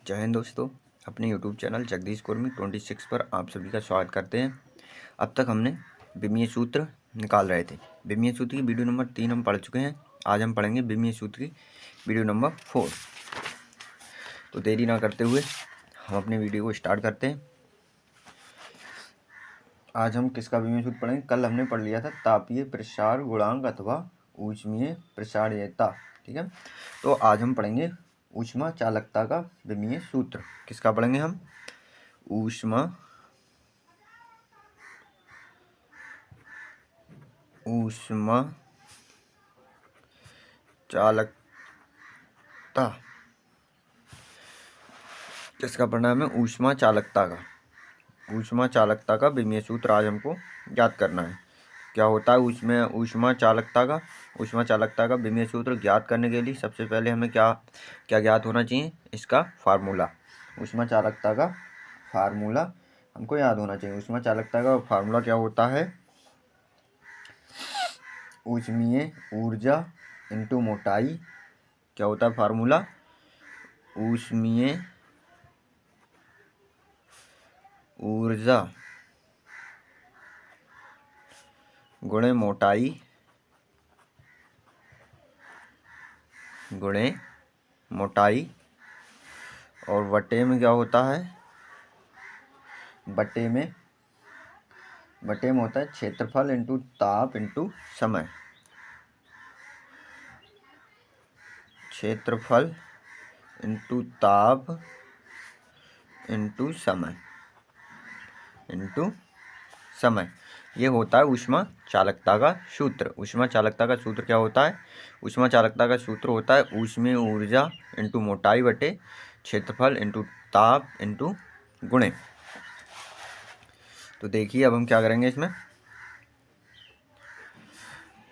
जय हिंद दोस्तों, अपने यूट्यूब चैनल जगदीश कुर्मी 26 पर आप सभी का स्वागत करते हैं। अब तक हमने विमीय सूत्र निकाल रहे थे। विमीय सूत्र की वीडियो नंबर 3 हम पढ़ चुके हैं। आज हम पढ़ेंगे विमीय सूत्र की वीडियो नंबर 4। तो देरी ना करते हुए हम अपने वीडियो को स्टार्ट करते हैं। आज हम किसका विमीय सूत्र पढ़ेंगे? कल हमने पढ़ लिया था तापीय प्रसार गुणांक अथवा ऊष्मीय प्रसारणीयता। ठीक है, तो आज हम पढ़ेंगे ऊष्मा चालकता का विमीय सूत्र। किसका पढ़ेंगे हम? ऊष्मा चालकता। किसका परिणाम है? ऊष्मा चालकता का। ऊष्मा चालकता का विमीय सूत्र आज हमको ज्ञात करना है। क्या होता है उसमें ऊष्मा चालकता का? ऊष्मा चालकता का विमीय सूत्र ज्ञात करने के लिए सबसे पहले हमें क्या क्या ज्ञात होना चाहिए? इसका फार्मूला। ऊष्मा चालकता का फार्मूला हमको याद होना चाहिए। ऊष्मा चालकता का फार्मूला क्या होता है? ऊष्मीय ऊर्जा इंटू मोटाई। क्या होता है फार्मूला? ऊष्मीय ऊर्जा गुणे मोटाई और बटे में क्या होता है? बटे में होता है क्षेत्रफल इंटू ताप इंटू समय। क्षेत्रफल इंटू ताप इंटू समय ये होता है ऊष्मा चालकता का सूत्र। ऊष्मा चालकता का सूत्र क्या होता है? ऊष्मा चालकता का सूत्र होता है ऊष्मीय ऊर्जा इंटू मोटाई बटे क्षेत्रफल इंटू ताप इंटू गुणे। तो देखिए अब हम क्या करेंगे इसमें।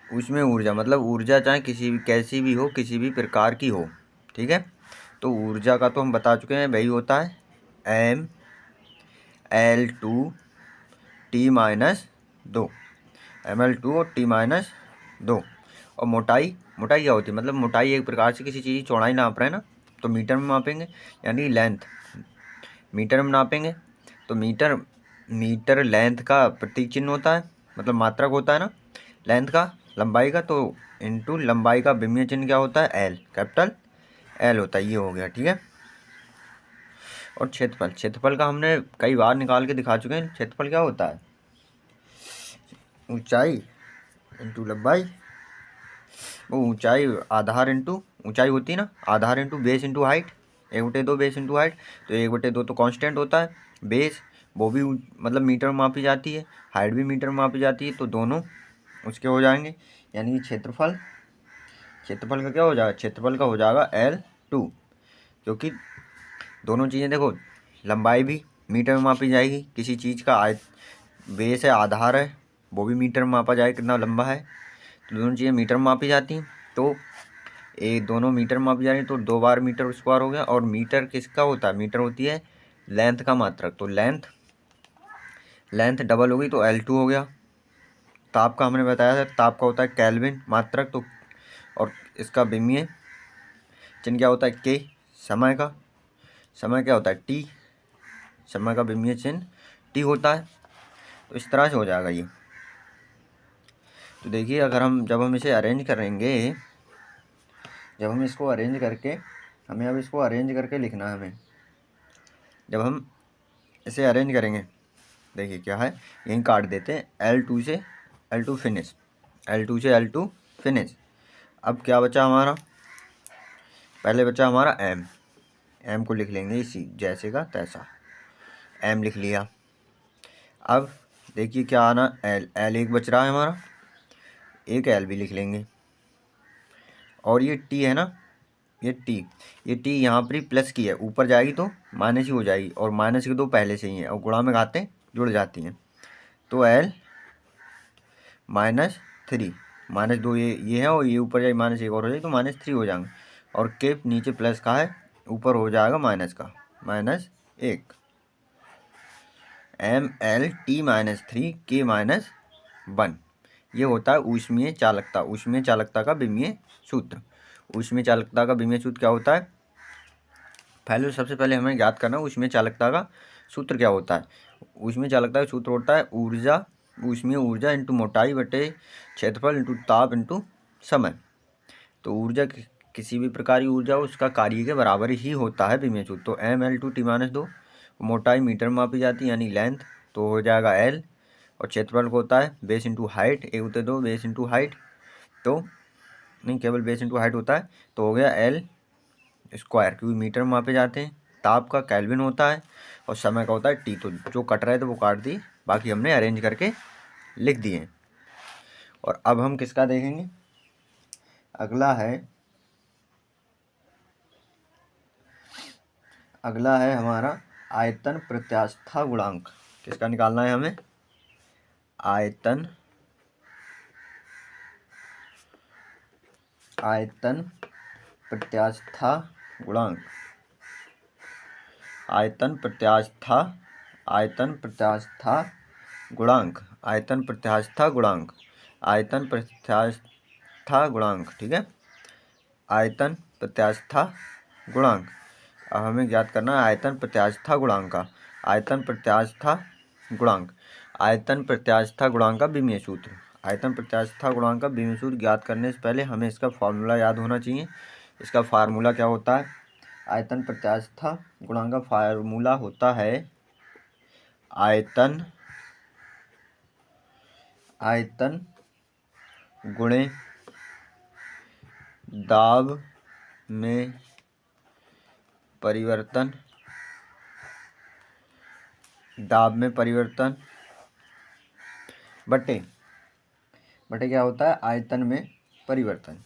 ऊष्मीय ऊर्जा मतलब ऊर्जा चाहे कैसी भी हो, किसी भी प्रकार की हो। ठीक है, तो ऊर्जा का तो हम बता चुके हैं, वही होता है mL2 T-2 mL2 और T-2। और मोटाई क्या होती है? मतलब मोटाई एक प्रकार से किसी चीज़ की चौड़ाई नाप रहे हैं ना, तो मीटर में मापेंगे, यानी लेंथ मीटर में नापेंगे। तो मीटर लेंथ का प्रतीक चिन्ह होता है, मतलब मात्रक होता है ना लेंथ का, लंबाई का। तो इंटू लंबाई का विमीय चिन्ह क्या होता है? एल, कैपिटल एल होता है। ये हो गया, ठीक है। और क्षेत्रफल का हमने कई बार निकाल के दिखा चुके हैं। क्षेत्रफल क्या होता है? ऊंचाई इंटू लंबाई। वो ऊंचाई आधार इंटू ऊंचाई होती है ना, आधार into base into height. 1/2 base into height. तो 1/2 तो कांस्टेंट होता है। बेस वो भी मतलब मीटर में मापी जाती है, हाइट भी मीटर में मापी जाती है, तो दोनों उसके हो जाएंगे। यानी कि क्षेत्रफल का क्या हो जाएगा? क्षेत्रफल का हो जाएगा L2, क्योंकि दोनों चीज़ें देखो, लंबाई भी मीटर में मापी जाएगी, किसी चीज़ का बेस है, आधार है, वो भी मीटर में मापा जाएगा कितना लंबा है। तो दोनों चीज़ें मीटर में मापी जाती हैं, तो दोनों मीटर में मापी जा रही हैं, तो 2 बार मीटर स्क्वायर हो गया। और मीटर किसका होता है? मीटर होती है लेंथ का मात्रक, तो लेंथ डबल हो गई तो L2 हो गया। ताप का हमने बताया था, ताप का होता है केल्विन मात्रक, तो और इसका विमीय चिन्ह क्या होता है? K। समय क्या होता है? T। समय का विमीय चिन्ह T होता है। तो इस तरह से हो जाएगा ये। तो देखिए अगर जब हम इसे अरेंज करेंगे, जब हम इसको अरेंज करके हमें अब इसको अरेंज करके लिखना है हमें। जब हम इसे अरेंज करेंगे, देखिए क्या है, यहीं काट देते हैं L2 से L2 फिनिश, L2 से L2 फिनिश। अब क्या बचा हमारा? पहले बचा हमारा M को लिख लेंगे इसी जैसे का तैसा, M लिख लिया। अब देखिए क्या आना, L एक बच रहा है हमारा, एक L भी लिख लेंगे। और ये T है ना, ये T यहाँ पर ही प्लस की है, ऊपर जाएगी तो माइनस ही हो जाएगी, और माइनस के 2 पहले से ही हैं और गुणा में घातें जुड़ जाती हैं। तो L -3 -2 ये है, और ये ऊपर जाए -1 और हो जाएगी तो -3 हो जाएंगे। और के नीचे प्लस का है, ऊपर हो जाएगा माइनस का, -1। MLT-3 K-1 ये होता है ऊष्मीय चालकता का विमीय सूत्र। ऊष्मीय चालकता का विमीय सूत्र क्या होता है? पहले सबसे पहले हमें याद करना उसमें चालकता का सूत्र क्या होता है। उसमें चालकता का सूत्र होता है ऊर्जा, उसमें ऊर्जा इंटू मोटाई बटे क्षेत्रफल इंटू ताप इंटू समय। तो ऊर्जा किसी भी प्रकार की ऊर्जा उसका कार्य के बराबर ही होता है विमीय सूत्र। तो m/t-2, मोटाई मीटर में मापी जाती है यानी लेंथ, तो हो जाएगा l, और क्षेत्रफल को होता है base into height, 1/2 base into height, तो नहीं केवल बेस इंटू हाइट होता है, तो हो गया l स्क्वायर, क्योंकि मीटर में मापे जाते हैं। ताप का केल्विन होता है और समय का होता है t। तो जो कट रहे थे वो काट दिए, बाकी हमने अरेंज करके लिख दिए। और अब हम किसका देखेंगे, अगला है हमारा आयतन प्रत्यास्था गुणांक। किसका निकालना है हमें, आयतन प्रत्यास्था गुणांक। आयतन प्रत्यास्था गुणांक, ठीक है, आयतन प्रत्यास्था गुणांक। अब हमें ज्ञात करना है आयतन प्रत्यास्था गुणांक का, आयतन प्रत्यास्था गुणांक का विमीय सूत्र। आयतन प्रत्यास्था गुणांक का विमीय सूत्र ज्ञात करने से पहले हमें इसका फॉर्मूला याद होना चाहिए। इसका फार्मूला क्या होता है, आयतन प्रत्यास्था गुणांक का फार्मूला होता है आयतन गुणे दाब में परिवर्तन, बटे क्या होता है, आयतन में परिवर्तन।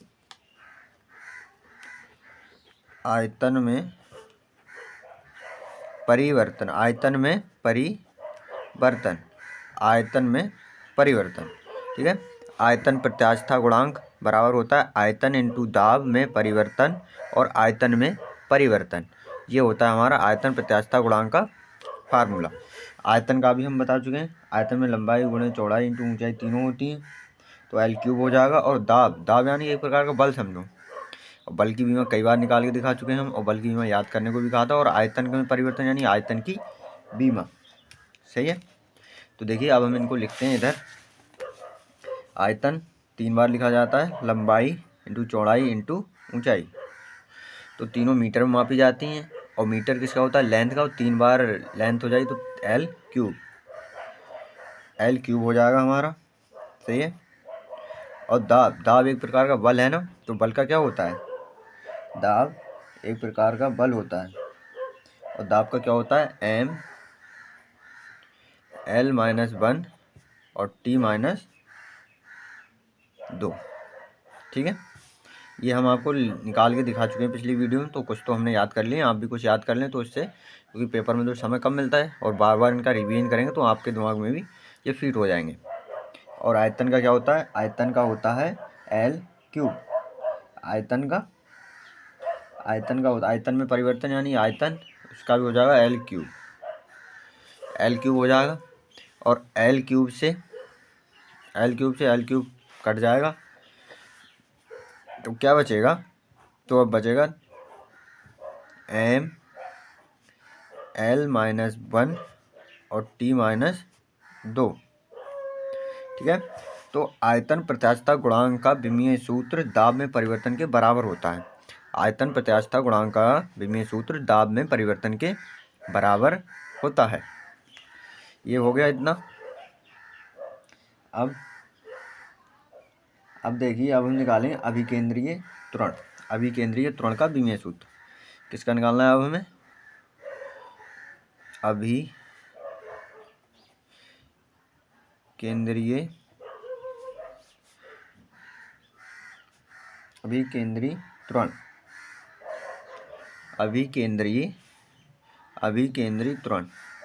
ठीक है। आयतन प्रत्यास्था गुणांक बराबर होता है आयतन इंटू दाब में परिवर्तन और आयतन में परिवर्तन। ये होता है हमारा आयतन प्रत्यास्था गुणांक का फार्मूला। आयतन का भी हम बता चुके हैं, आयतन में लंबाई गुणे चौड़ाई इंटू ऊंचाई तीनों होती हैं, तो l³ हो जाएगा। और दाब यानी एक प्रकार का बल समझो, और बल की भी मैं कई बार निकाल के दिखा चुके हैं हम, और बल की भी मैं याद करने को भी कहा था। और आयतन में परिवर्तन यानी आयतन की बीमा, सही है। तो देखिए अब हम इनको लिखते हैं इधर। आयतन 3 बार लिखा जाता है, लंबाई इंटू चौड़ाई इंटू ऊंचाई, तो तीनों मीटर में मापी जाती हैं। और मीटर किसका होता है, लेंथ का, और 3 बार लेंथ हो जाएगी तो l³ हो जाएगा हमारा, सही है। और दाब एक प्रकार का बल है ना, तो बल का क्या होता है, दाब एक प्रकार का बल होता है, और दाब का क्या होता है m/l-1 और t-2, ठीक है। ये हम आपको निकाल के दिखा चुके हैं पिछली वीडियो में, तो कुछ तो हमने याद कर लिए, आप भी कुछ याद कर लें तो इससे, क्योंकि पेपर में तो समय कम मिलता है और बार बार इनका रिवीजन करेंगे तो आपके दिमाग में भी ये फिट हो जाएंगे। और आयतन का क्या होता है, आयतन का होता है l³। आयतन में परिवर्तन यानी आयतन, उसका भी हो जाएगा l³ हो जाएगा। और l³ से l³ कट जाएगा, तो क्या बचेगा, तो अब बचेगा m/l-1 और t-2, ठीक है। तो आयतन प्रत्यास्था गुणांक का विमीय सूत्र दाब में परिवर्तन के बराबर होता है। आयतन प्रत्यास्था गुणांक का विमीय सूत्र दाब में परिवर्तन के बराबर होता है। ये हो गया इतना। अब देखिए, अब हम निकालें अभिकेंद्रीय त्वरण का विमीय सूत्र। किसका निकालना है अब हमें, अभिकेंद्रीय त्वरण,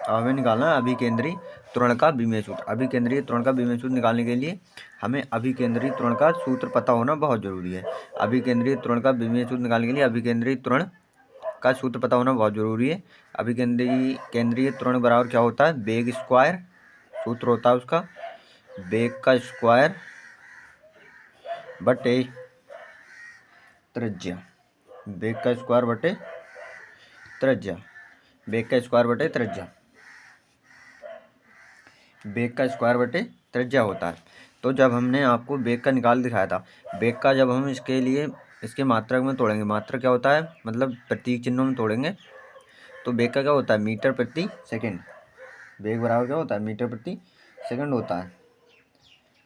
हमें निकालना है अभिकेंद्री त्वरण का विमीय सूत्र। अभिकेंद्रीय त्वरण का विमीय सूत्र निकालने के लिए हमें अभिकेंद्री त्वरण का सूत्र पता होना बहुत जरूरी है। अभिकेंद्रीय त्वरण का विमीय सूत्र निकालने के लिए अभिकेंद्री त्वरण का सूत्र पता होना बहुत जरूरी है। केंद्रीय त्वरण बराबर क्या होता है, वेग स्क्वायर, सूत्र होता है उसका वेग का स्क्वायर बटे त्रिज्या, वेग का स्क्वायर बटे त्रिज्या, बेग का स्क्वायर बटे त्रिज्या, बेग का स्क्वायर बटे त्रिज्या होता है। तो जब हमने आपको बेग का निकाल दिखाया था, बेग का जब हम इसके लिए इसके मात्रक में तोड़ेंगे, मात्रक क्या होता है मतलब प्रतीक चिन्हों में तोड़ेंगे, तो बेग का क्या होता है मीटर प्रति सेकंड, बेग बराबर क्या होता है मीटर प्रति सेकंड होता है,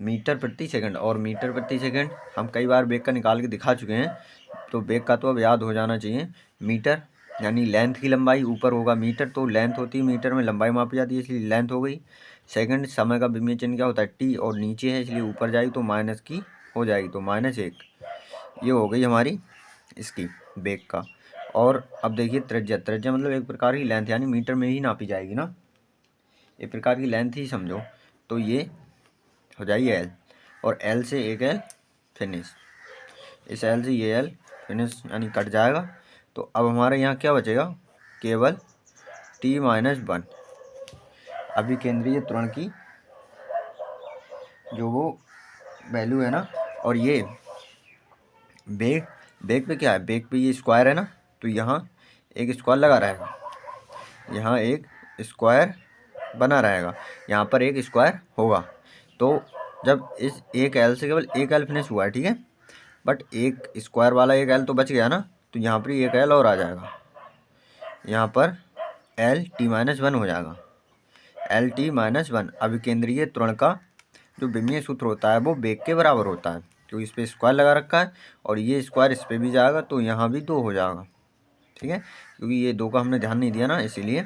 मीटर प्रति सेकंड। और मीटर प्रति सेकंड हम कई बार बेग का निकाल के दिखा चुके हैं, तो बेग का तो अब याद हो जाना चाहिए। मीटर यानी लेंथ की लंबाई, ऊपर होगा मीटर तो लेंथ होती है मीटर में, लंबाई मापी जाती है इसलिए लेंथ हो गई। सेकंड समय का विमीय चिन्ह क्या होता है टी, और नीचे है इसलिए ऊपर जाएगी तो माइनस की हो जाएगी, तो -1। ये हो गई हमारी इसकी बेग का। और अब देखिए त्रिज्या, त्रिज्या मतलब एक प्रकार की लेंथ, यानी मीटर में ही नापी जाएगी ना, एक प्रकार की लेंथ ही समझो। तो ये हो जाएगी एल, और एल से एक एल फिनिश, इस एल से ये एल फिनिश यानी कट जाएगा। तो अब हमारे यहाँ क्या बचेगा केवल t-1 अभिकेंद्रीय त्वरण की जो वो वैल्यू है ना। और ये बेग, बेग पे क्या है, बेग पे ये स्क्वायर है ना, तो यहाँ एक स्क्वायर लगा रहेगा, यहाँ एक स्क्वायर बना रहेगा, यहाँ पर एक स्क्वायर होगा। तो जब इस एक एल से केवल एक एल फिनिश हुआ है, ठीक है, बट एक स्क्वायर वाला एक एल तो बच गया ना, तो यहाँ पर एक एल और आ जाएगा, यहाँ पर L-T-1 हो जाएगा, L-T-1 अभिकेंद्रीय त्वरण का जो विमीय सूत्र होता है वो बेग के बराबर होता है, क्योंकि इस पर स्क्वायर लगा रखा है और ये स्क्वायर इस पर भी जाएगा तो यहाँ भी 2 हो जाएगा, ठीक है, क्योंकि ये 2 का हमने ध्यान नहीं दिया ना, इसीलिए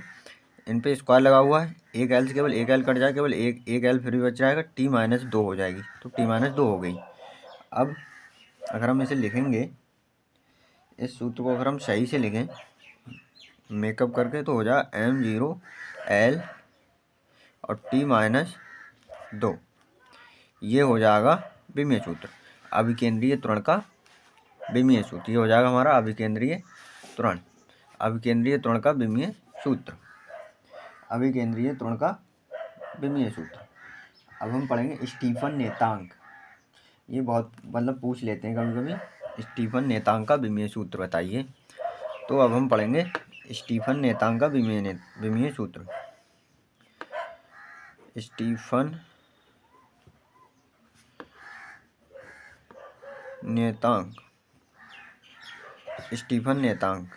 इन पे स्क्वायर लगा हुआ है। एक एल से केवल एक एल कट जाएगा, केवल एक एल फिर भी बच जाएगा, T-2 हो जाएगी, तो T-2 हो गई। अब अगर हम इसे लिखेंगे, इस सूत्र को अगर हम सही से लिखें मेकअप करके, तो हो जाएगा m0 L और T-2, ये हो जाएगा विमीय सूत्र, अभिकेंद्रीय त्वरण का विमीय सूत्र। ये हो जाएगा हमारा अभिकेंद्रीय त्वरण, अभिकेंद्रीय त्वरण का विमीय सूत्र, अभिकेंद्रीय त्वरण का विमीय सूत्र। अब हम पढ़ेंगे स्टीफन नेतांक, ये बहुत मतलब पूछ लेते हैं कभी कभी, स्टीफन नेतांक का विमीय सूत्र बताइए। तो अब हम पढ़ेंगे स्टीफन नेतांक का विमीय सूत्र। स्टीफन नेतांक, स्टीफन नेतांक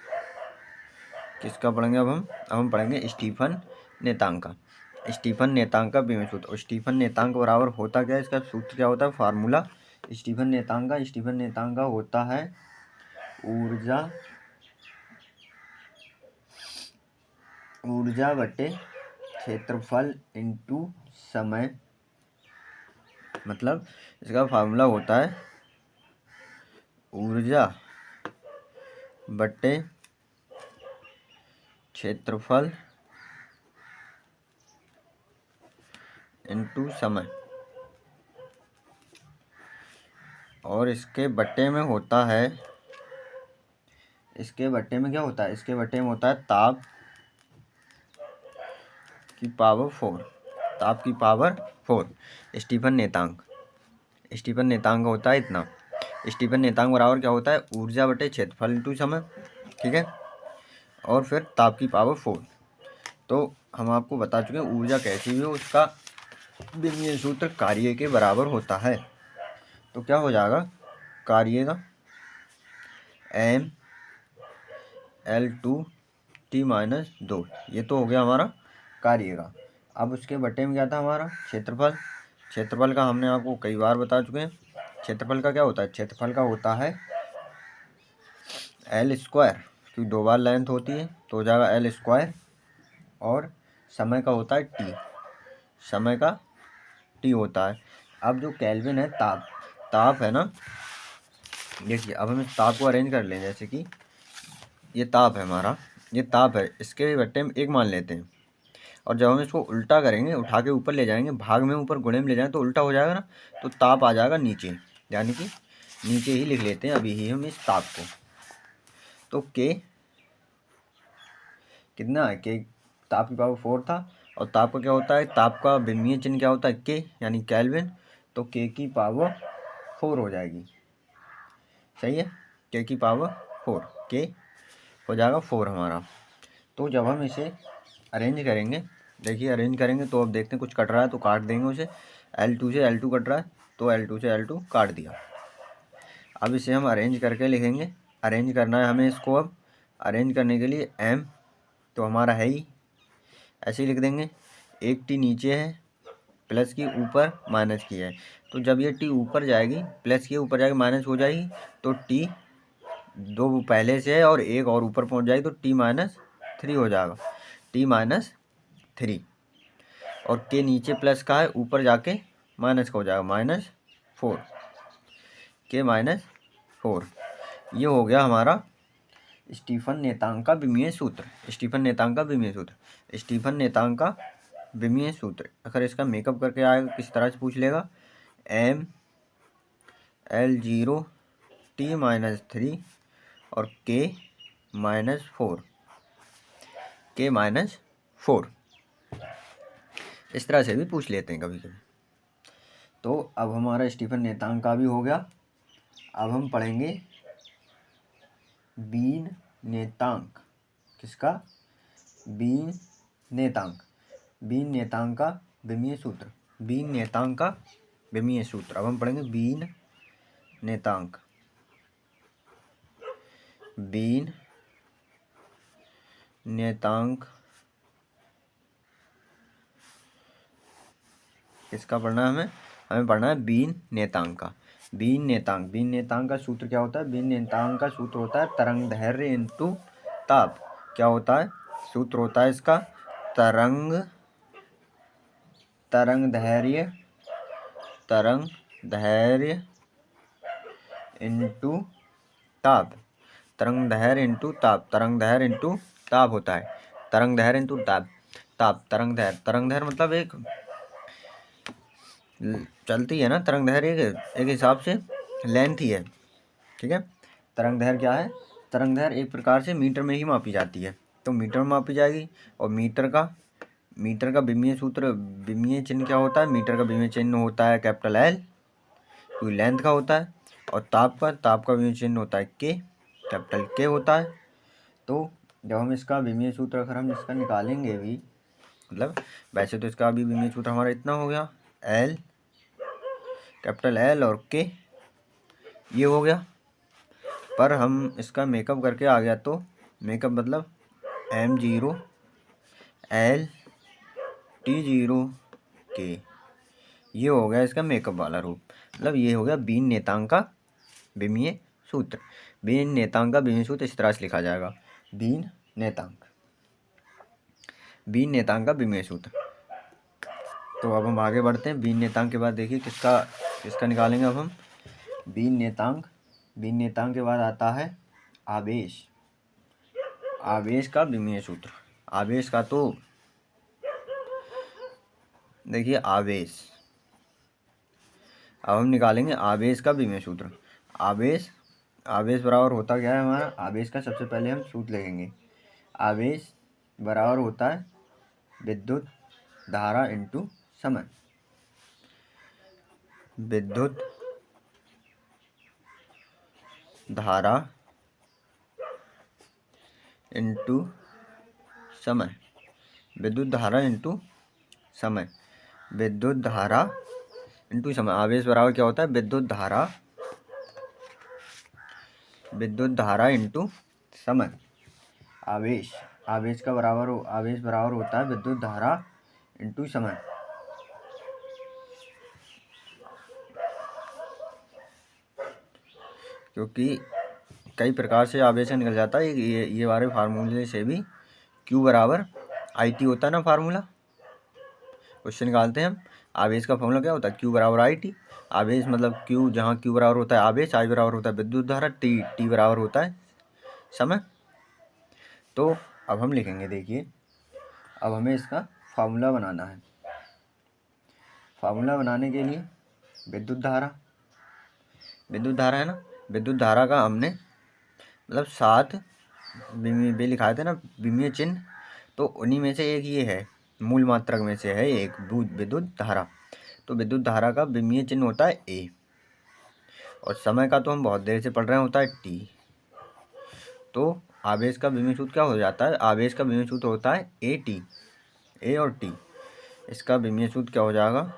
किसका पढ़ेंगे अब हम पढ़ेंगे स्टीफन नेतांक का, स्टीफन नेतांक का विमीय सूत्र। और स्टीफन नेतांक बराबर होता क्या है, इसका सूत्र क्या होता है, फार्मूला स्टीफन नेतांक का, स्टीफन नेतांक का होता है ऊर्जा बटे क्षेत्रफल इनटू समय, मतलब इसका फार्मूला होता है ऊर्जा बटे क्षेत्रफल इनटू समय, और इसके बट्टे में होता है, इसके बट्टे में क्या होता है, इसके बट्टे में होता है ताप की पावर 4, ताप की पावर 4। स्टीफन नेतांक, स्टीफन नेतांक होता है इतना, स्टीफन नेतांक बराबर क्या होता है ऊर्जा बटे क्षेत्रफल इनटू समय, ठीक है, और फिर ताप की पावर 4। तो हम आपको बता चुके हैं ऊर्जा कैसी भी हो उसका विमीय सूत्र कार्य के बराबर होता है। तो क्या हो जाएगा कार्य का mL2T-2, ये तो हो गया हमारा कार्य का। अब उसके बट्टे में क्या था हमारा क्षेत्रफल, क्षेत्रफल का हमने आपको कई बार बता चुके हैं। क्षेत्रफल का क्या होता है, क्षेत्रफल का होता है L स्क्वायर, क्योंकि 2 बार लेंथ होती है तो हो जाएगा L स्क्वायर, और समय का होता है T, समय का T होता है। अब जो केल्विन है ताप, ताप है ना, देखिए अब हम इस ताप को अरेंज कर लें, जैसे कि ये ताप है हमारा, ये ताप है, इसके बट्टे में 1 मान लेते हैं, और जब हम इसको उल्टा करेंगे, उठा के ऊपर ले जाएंगे, भाग में ऊपर गुणे में ले जाएं तो उल्टा हो जाएगा ना, तो ताप आ जाएगा नीचे, यानी कि नीचे ही लिख लेते हैं अभी ही हम इस ताप को। तो के कितना है, के ताप की पावर 4 था, और ताप का क्या होता है, ताप का विमीय चिन्ह क्या होता है के, यानी केल्विन, तो के की पावर 4 हो जाएगी, सही है, के की पावर 4, के हो जाएगा 4 हमारा, तो जब हम इसे अरेंज करेंगे, देखिए अरेंज करेंगे तो अब देखते हैं कुछ कट रहा है तो काट देंगे उसे। L2 से L2 कट रहा है तो L2 से L2 काट दिया। अब इसे हम अरेंज करके लिखेंगे। अरेंज करना है हमें इसको। अब अरेंज करने के लिए M तो हमारा है ही, ऐसे ही लिख देंगे। एक टी नीचे है, प्लस की ऊपर माइनस की है, तो जब ये टी ऊपर जाएगी, प्लस की ऊपर जाएगी माइनस हो जाएगी, तो टी दो पहले से है और एक और ऊपर पहुंच जाएगी तो t-3 हो जाएगा, t-3। और के नीचे प्लस का है, ऊपर जाके माइनस का हो जाएगा, -4, k-4। ये हो गया हमारा स्टीफन नेतांग का विमीय सूत्र। स्टीफन नेतांग का विमीय सूत्र। स्टीफन नेतांग का विमीय सूत्र। अगर इसका मेकअप करके आएगा किस तरह से पूछ लेगा, ML0 t-3 और k-4, k-4 इस तरह से भी पूछ लेते हैं कभी कभी। तो अब हमारा स्टीफन नेतांग का भी हो गया। अब हम पढ़ेंगे बीन नेतांक। किसका? बीन नेतांक। बीन नेतांक का विमीय सूत्र। बीन नेतांक का विमीय सूत्र। अब हम पढ़ेंगे बीन नेतांक। बीन नेतांक किसका पढ़ना है हमें? हमें पढ़ना है बीन नेतांक का। बीन नेतांक। बीन नेतांक का सूत्र क्या होता है? बीन नेतांक का सूत्र होता है तरंग दैर्घ्य इंटू ताप। क्या होता है? सूत्र होता है इसका तरंग दैर्घ्य इंटू ताप। तरंग दैर्घ्य इंटू ताप। तरंग दैर्घ्य इंटू ताप होता है। तरंग दैर्घ्य इंटू ताप। तरंग दैर्घ्य मतलब एक चलती है ना, तरंग दैर्घ्य एक हिसाब से लेंथ ही है, ठीक है। तरंग दैर्घ्य क्या है? तरंग दैर्घ्य एक प्रकार से मीटर में ही मापी जाती है, तो मीटर में मापी जाएगी। और मीटर का विमीय सूत्र, विमीय चिन्ह क्या होता है? मीटर का विमीय चिन्ह होता है कैपिटल L, क्योंकि लेंथ का होता है। और ताप का विमीय चिन्ह होता है K, कैपिटल K होता है। तो जब हम इसका विमीय सूत्र अगर हम इसका निकालेंगे भी, मतलब वैसे तो इसका भी विमीय सूत्र हमारा इतना हो गया, L, कैपिटल L और K, ये हो गया। पर हम इसका मेकअप करके आ गया, तो मेकअप मतलब M0 L T0 K, ये हो गया इसका मेकअप वाला रूप। मतलब ये हो गया बीन नेतांक का विमीय सूत्र। बीन नेतांक का विमीय सूत्र इस तरह से लिखा जाएगा, बीन नेतांक का विमीय सूत्र। तो अब हम आगे बढ़ते हैं। बीन नेतांक के बाद देखिए किसका निकालेंगे अब हम। बीन नेतांक के बाद आता है आवेश का विमीय सूत्र। आवेश का तो देखिए आवेश, अब हम निकालेंगे आवेश का विमीय सूत्र। आवेश बराबर होता क्या है हमारा? आवेश का सबसे पहले हम सूत्र लिखेंगे। आवेश बराबर होता है विद्युत धारा इंटू समय। विद्युत धारा इंटू समय। विद्युत धारा इंटू समय। विद्युत धारा इंटू समय। आवेश बराबर क्या होता है? विद्युत धारा इंटू समय। आवेश बराबर होता है विद्युत धारा इंटू समय। क्योंकि कई प्रकार से आवेश निकल जाता है, ये वाले फार्मूले से भी Q बराबर IT होता है ना, फार्मूला उससे निकालते हैं हम। आवेश का फॉर्मूला क्या होता है? Q बराबर IT। आवेश मतलब Q, जहाँ Q बराबर होता है आवेश, I बराबर होता है विद्युत धारा, T बराबर होता है समय। तो अब हम लिखेंगे, देखिए अब हमें इसका फार्मूला बनाना है। फार्मूला बनाने के लिए विद्युत धारा है ना, विद्युत धारा का हमने मतलब 7 विमीय लिखाए थे ना, विमीय चिन्ह, तो उन्हीं में से एक ये है, मूल मात्रक में से है एक विद्युत धारा। तो विद्युत धारा का विमीय चिन्ह होता है A, और समय का तो हम बहुत देर से पढ़ रहे हैं, होता है T। तो आवेश का विमीय सूत्र क्या हो जाता है? आवेश का विमीय सूत्र होता है AT, ए और टी। इसका विमीय सूत्र क्या हो जाएगा?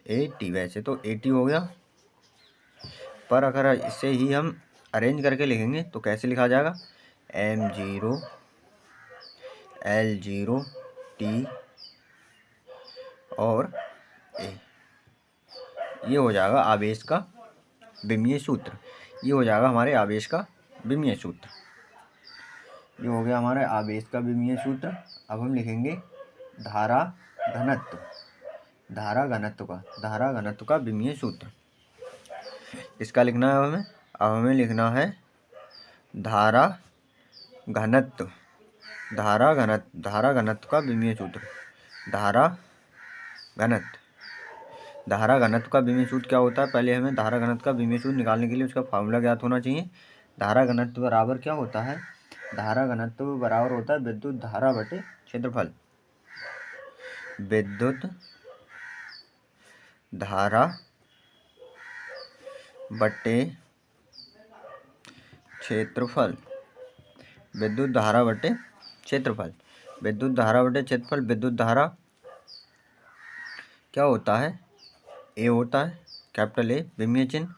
AT। वैसे तो AT हो गया, पर अगर इसे ही हम अरेंज करके लिखेंगे तो कैसे लिखा जाएगा? M0 L0 T और A। ये हो जाएगा आवेश का विमीय सूत्र। ये हो जाएगा हमारे आवेश का विमीय सूत्र। ये हो गया हमारे आवेश का विमीय सूत्र। अब हम लिखेंगे धारा घनत्व, धारा घनत्व का विमीय सूत्र। इसका लिखना है हमें। अब हमें लिखना है धारा घनत्व, धारा घनत्व का विमीय सूत्र। धारा घनत्व का विमीय सूत्र क्या होता है? पहले हमें धारा घनत्व का विमीय सूत्र निकालने के लिए उसका फार्मूला ज्ञात होना चाहिए। धारा घनत्व बराबर क्या होता है? धारा घनत्व बराबर होता है विद्युत धारा बटे क्षेत्रफल। विद्युत धारा बटे क्षेत्रफल। विद्युत धारा बटे क्षेत्रफल। विद्युत धारा बटे क्षेत्रफल। विद्युत धारा क्या होता है? A होता है, कैपिटल A विमीय चिन्ह,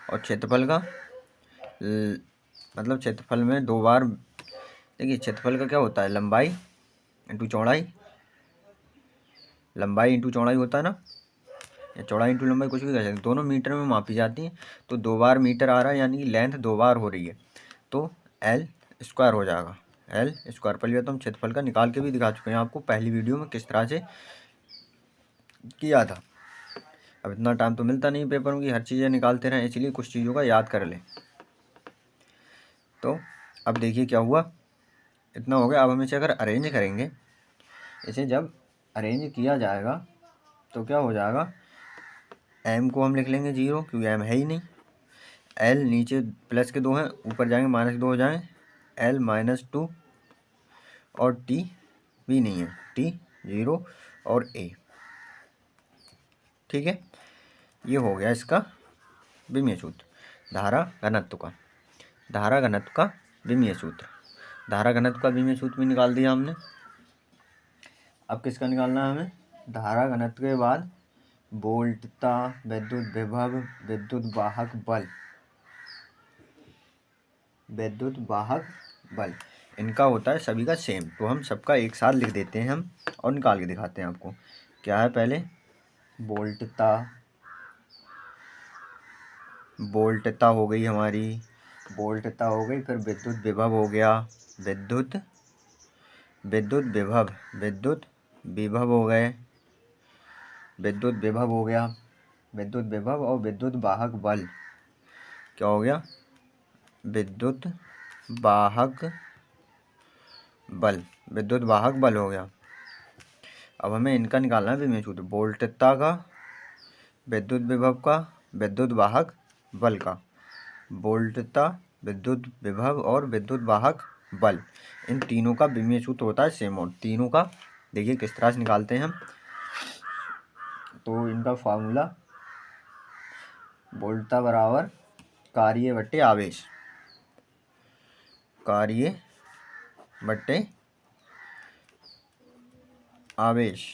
और क्षेत्रफल का मतलब क्षेत्रफल में दो बार देखिए, क्षेत्रफल का क्या होता है? लंबाई इंटू चौड़ाई। लंबाई इंटू चौड़ाई होता है ना, या चौड़ाई इंटू लंबाई, कुछ भी कह सकते हैं। दोनों मीटर में मापी जाती हैं, तो दो बार मीटर आ रहा है, यानी कि लेंथ दो बार हो रही है, तो L स्क्वायर हो जाएगा। L square. पहले तो हम क्षेत्रफल का निकाल के भी दिखा चुके हैं आपको पहली वीडियो में किस तरह से किया था। अब इतना टाइम तो मिलता नहीं पेपर में कि हर चीज़ें निकालते रहें, इसलिए कुछ चीज़ों का याद कर लें। तो अब देखिए क्या हुआ, इतना हो गया। अब हम इसे अगर अरेंज करेंगे, इसे जब अरेंज किया जाएगा तो क्या हो जाएगा? M को हम लिख लेंगे 0, क्योंकि M है ही नहीं। L नीचे प्लस के 2 हैं, ऊपर जाएंगे माइनस के 2 हो जाएंगे, L -2, और T भी नहीं है, T 0 और A। ठीक है, ये हो गया इसका विमीय सूत्र धारा घनत्व का। धारा घनत्व का विमीय सूत्र। धारा घनत्व का विमीय सूत्र भी निकाल दिया हमने। अब किसका निकालना है हमें? धारा घनत्व के बाद वोल्टता, विद्युत विभव, विद्युत वाहक बल, विद्युत वाहक बल, इनका होता है सभी का सेम। तो हम सबका एक साथ लिख देते हैं हम, और निकाल के दिखाते हैं आपको। क्या है? पहले वोल्टता हो गई हमारी, वोल्टता हो गई। फिर विद्युत विभव हो गया, विद्युत विभव हो गए, विद्युत विभव हो गया, विद्युत विभव। और विद्युत वाहक बल क्या हो गया? विद्युत वाहक बल, विद्युत वाहक बल हो गया। अब हमें इनका निकालना है विमीय सूत्र, वोल्टता का, विद्युत विभव का, विद्युत वाहक बल का। वोल्टता, विद्युत विभव और विद्युत वाहक बल, इन तीनों का विमीय सूत्र होता है सेम। और तीनों का देखिए किस तरह से निकालते हैं हम। तो इनका फार्मूला वोल्टता बराबर कार्य बट्टे आवेश, कार्य बट्टे आवेश,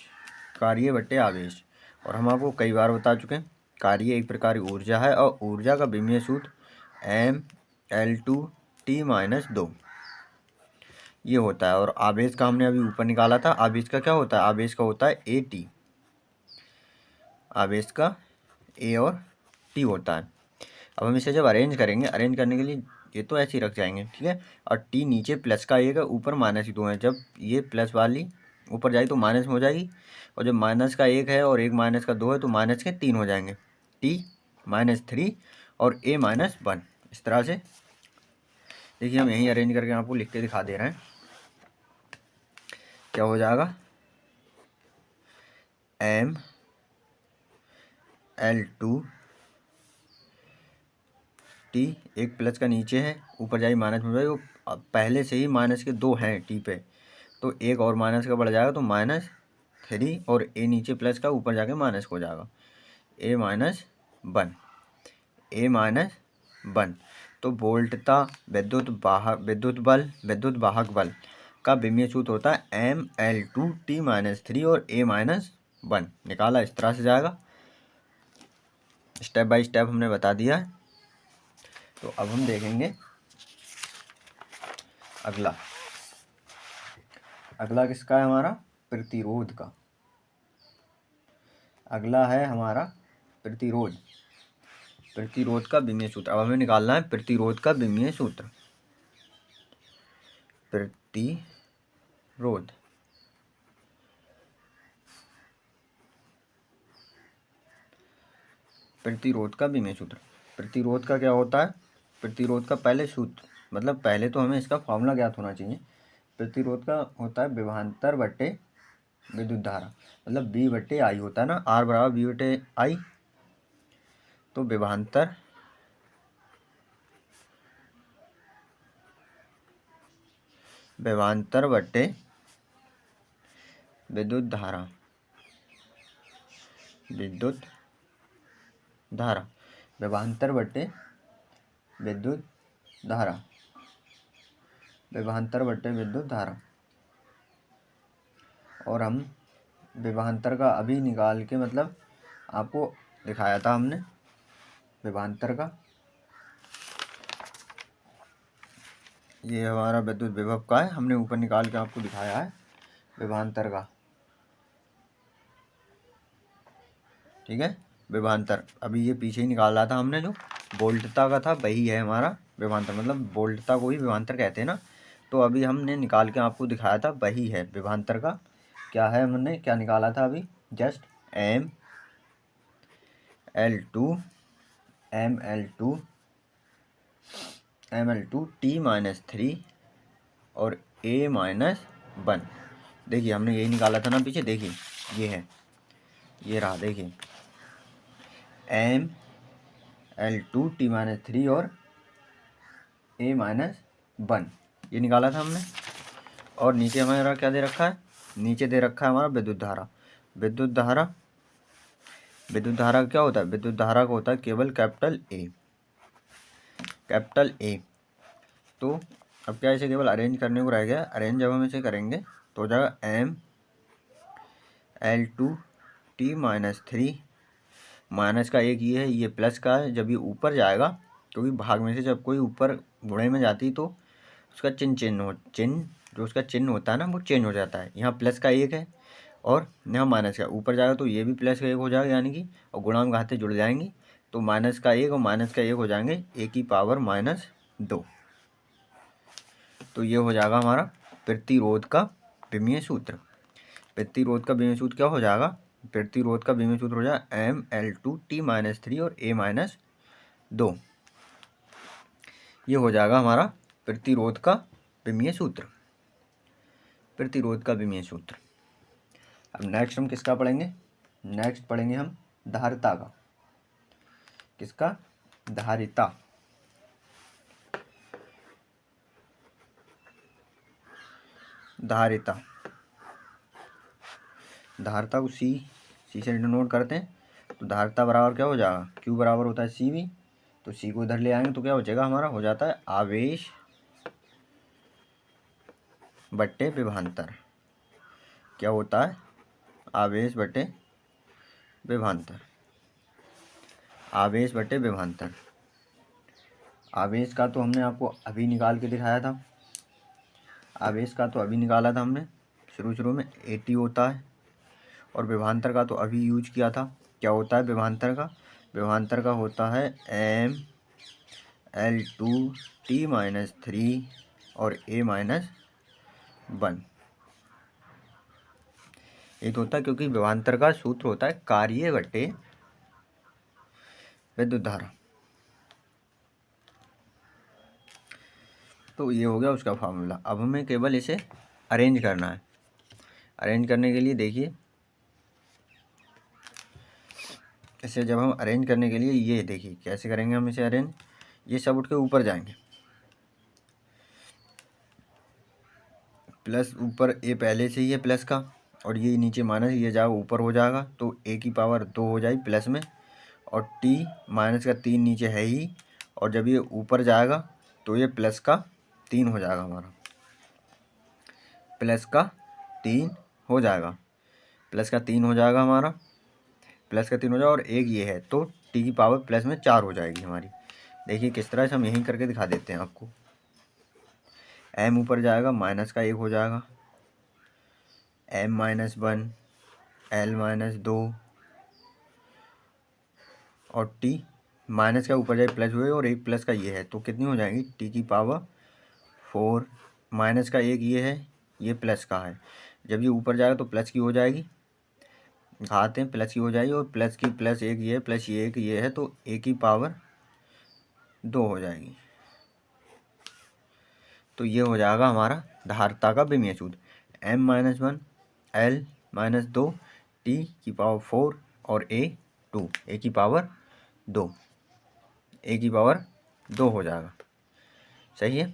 कार्य बट्टे आवेश। और हम आपको कई बार बता चुके हैं, कार्य एक प्रकार की ऊर्जा है, और ऊर्जा का विमीय सूत्र mL2T-2 ये होता है। और आवेश का हमने अभी ऊपर निकाला था। आवेश का क्या होता है? आवेश का होता है AT। आवेश का A और T होता है। अब हम इसे जब अरेंज करेंगे, अरेंज करने के लिए ये तो ऐसे ही रख जाएंगे, ठीक है। और T नीचे प्लस का 1 है, ऊपर -2 है। जब ये प्लस वाली ऊपर जाएगी तो माइनस में हो जाएगी, और जब माइनस का 1 है और एक माइनस का 2 है तो माइनस के 3 हो जाएंगे। T -3 और A -1, इस तरह से। देखिए हम यहीं अरेंज करके आपको लिख के दिखा दे रहे हैं। क्या हो जाएगा? mL2T, एक प्लस का नीचे है, ऊपर जाएगी माइनस में हो जाएगी। पहले से ही माइनस के 2 हैं T पे, तो एक और माइनस का बढ़ जाएगा, तो -3, और A नीचे प्लस का, ऊपर जाके माइनस हो जाएगा, A -1। तो वोल्टता विद्युत वाहक बल का विमीय सूत्र होता है mL2T-3 और A-1 निकाला। इस तरह से जाएगा, स्टेप बाय स्टेप हमने बता दिया है। तो अब हम देखेंगे अगला किसका है हमारा, प्रतिरोध का। अगला है हमारा प्रतिरोध का विमीय सूत्र। अब हमें निकालना है प्रतिरोध का विमीय सूत्र। प्रतिरोध का विमीय सूत्र। प्रतिरोध का क्या होता है, प्रतिरोध का पहले सूत्र, मतलब पहले तो हमें इसका फॉर्मूला ज्ञात होना चाहिए। प्रतिरोध का होता है विभवांतर बट्टे विद्युत धारा, मतलब B बट्टे I होता है ना, R बराबर B बट्टे I। तो विभवांतर बट्टे विद्युत धारा विभवांतर बट्टे विद्युत धारा। और हम विभवांतर का अभी निकाल के, मतलब आपको दिखाया था हमने विभवांतर का। ये हमारा विद्युत विभव का है, हमने ऊपर निकाल के आपको दिखाया है विभवांतर का, ठीक है। विभवांतर अभी ये पीछे ही निकाल रहा था हमने, जो वोल्टता का था वही है हमारा विभवांतर, मतलब वोल्टता को ही विभवांतर कहते हैं ना। तो अभी हमने निकाल के आपको दिखाया था वही है विभवांतर का। क्या है, हमने क्या निकाला था अभी, जस्ट mL2T-3 और A-1। देखिए हमने यही निकाला था ना पीछे, देखिए ये है, ये रहा, देखिए mL2T-3 और A-1 ये निकाला था हमने। और नीचे हमारा क्या दे रखा है, नीचे दे रखा है हमारा विद्युत धारा। विद्युत धारा क्या होता है, विद्युत धारा का होता है केवल कैपिटल ए। तो अब क्या, इसे केवल अरेंज करने को रह गया। अरेंज जब हम इसे करेंगे तो हो जाएगा mL2T-3, माइनस का एक ये है, ये प्लस का है। जब ये ऊपर जाएगा, क्योंकि भाग में से जब कोई ऊपर गुणे में जाती तो उसका चिन्ह जो उसका चिन्ह होता है ना, वो चेंज हो जाता है। यहाँ प्लस का एक है और यहाँ माइनस का, ऊपर जाएगा तो ये भी प्लस का एक हो जाएगा, यानी कि, और गुणांक घाते जुड़ जाएंगी तो माइनस का एक और माइनस का एक हो जाएंगे e⁻²। तो ये हो जाएगा हमारा प्रतिरोध का विमीय सूत्र। प्रतिरोध का विमीय सूत्र क्या हो जाएगा, प्रतिरोध का विमीय सूत्र हो जाएगा mL2T-3 और A-2। ये हो जाएगा हमारा प्रतिरोध का विमीय सूत्र। अब नेक्स्ट हम किसका पढ़ेंगे, नेक्स्ट पढ़ेंगे हम धारिता का। किसका, धारिता। धारिता को सी से डिनोट करते हैं। तो धारिता बराबर क्या हो जाएगा, Q बराबर होता है CV। तो C को इधर ले आएंगे तो क्या हो जाएगा, हमारा हो जाता है आवेश बट्टे विभवांतर। क्या होता है, आवेश बट्टे विभवांतर। आवेश का तो हमने आपको अभी निकाल के दिखाया था। आवेश का तो अभी निकाला था हमने, शुरू में AT होता है। और विभवांतर का तो अभी यूज किया था। क्या होता है विभवांतर का होता है mL2T-3 और A-1। ये तो होता है, क्योंकि विभवांतर का सूत्र होता है कार्य बट्टे विद्युत धारा। तो ये हो गया उसका फार्मूला। अब हमें केवल इसे अरेंज करना है। अरेंज करने के लिए देखिए, इसे जब हम अरेंज करने के लिए, ये देखिए कैसे करेंगे हम इसे अरेंज। ये सब उठ के ऊपर जाएंगे, प्लस ऊपर A पहले से ही है प्लस का, और ये नीचे माइनस, ये जाएगा ऊपर हो जाएगा। तो A⁻² हो जाएगी प्लस में, और T माइनस का 3 नीचे है ही, और जब ये ऊपर जाएगा तो ये प्लस का 3 हो जाएगा हमारा, प्लस का 3 हो जाएगा, प्लस का 3 हो जाएगा हमारा, प्लस का 3 हो जाएगा। और एक ये है तो टी की पावर प्लस में 4 हो जाएगी हमारी। देखिए किस तरह से हम यहीं करके दिखा देते हैं आपको। m ऊपर जाएगा, माइनस का 1 हो जाएगा, m-1, l-2 और t माइनस का ऊपर जाए प्लस हुए और एक प्लस का ये है तो कितनी हो जाएगी, टी की पावर 4, माइनस का 1 ये है, ये प्लस का है। जब ये ऊपर जाएगा तो प्लस की हो जाएगी, घात है प्लस की हो जाएगी, और प्लस की प्लस 1 ये है, प्लस ये 1 ये है तो a की पावर 2 हो जाएगी। तो ये हो जाएगा हमारा धारिता का विमीय सूत्र, m-1 l-2 t की पावर 4 और a 2, a की पावर 2, a की पावर 2 हो जाएगा। सही है।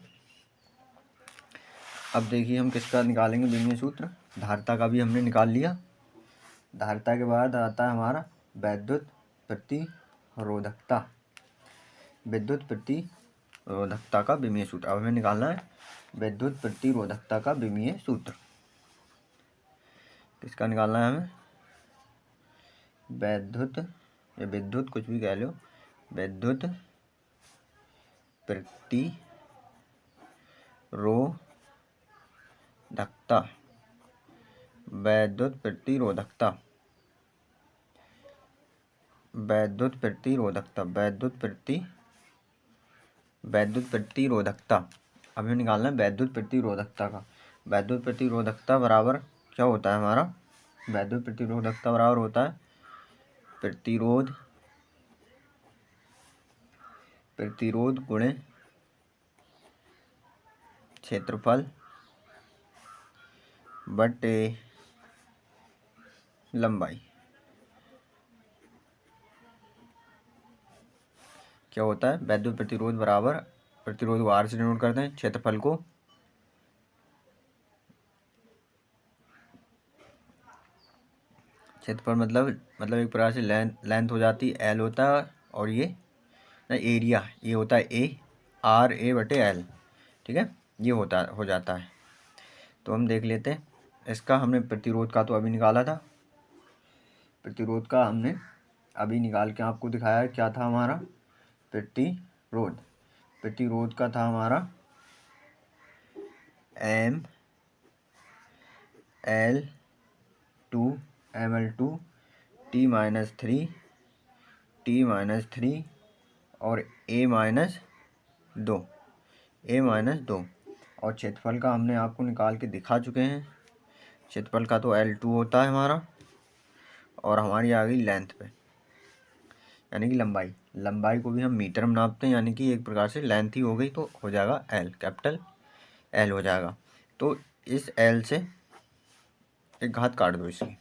अब देखिए हम किसका निकालेंगे विमीय सूत्र। धारिता का भी हमने निकाल लिया। धारिता के बाद आता है हमारा वैद्युत प्रतिरोधकता, विद्युत प्रतिरोधकता का विमीय सूत्र। अब हमें निकालना है विद्युत प्रतिरोधकता का विमीय सूत्र। किसका निकालना है हमें, वैद्युत या विद्युत कुछ भी कह लो, विद्युत प्रतिरोधकता, वैद्युत प्रतिरोधकता, वैद्युत प्रतिरोधकता, वैद्युत प्रतिरोधकता। अब हमें निकालना है वैद्युत प्रतिरोधकता का। वैद्युत प्रतिरोधकता बराबर क्या होता है हमारा, वैद्युत प्रतिरोधकता बराबर होता है प्रतिरोध गुणे क्षेत्रफल बटे लंबाई। क्या होता है, वैद्युत प्रतिरोध बराबर, प्रतिरोध को R से डिनोट करते हैं, क्षेत्रफल को क्षेत्रफल मतलब एक प्रकार से लेंथ हो जाती है, L होता है, और ये एरिया ये होता है A, R/A बटे L। ठीक है, ये हो जाता है। तो हम देख लेते हैं इसका। हमने प्रतिरोध का तो अभी निकाला था, प्रतिरोध का हमने अभी निकाल के आपको दिखाया है। क्या था हमारा प्रतिरोध, प्रतिरोध का था हमारा ml2 t-3 और a-2 और क्षेत्रफल का हमने आपको निकाल के दिखा चुके हैं। क्षेत्रफल का तो L2 होता है हमारा, और हमारी आ गई लेंथ पे यानी कि लंबाई। लंबाई को भी हम मीटर में नापते हैं, यानी कि एक प्रकार से लेंथ ही हो गई तो हो जाएगा L, कैपिटल L हो जाएगा। तो इस L से एक घात काट दो इसकी।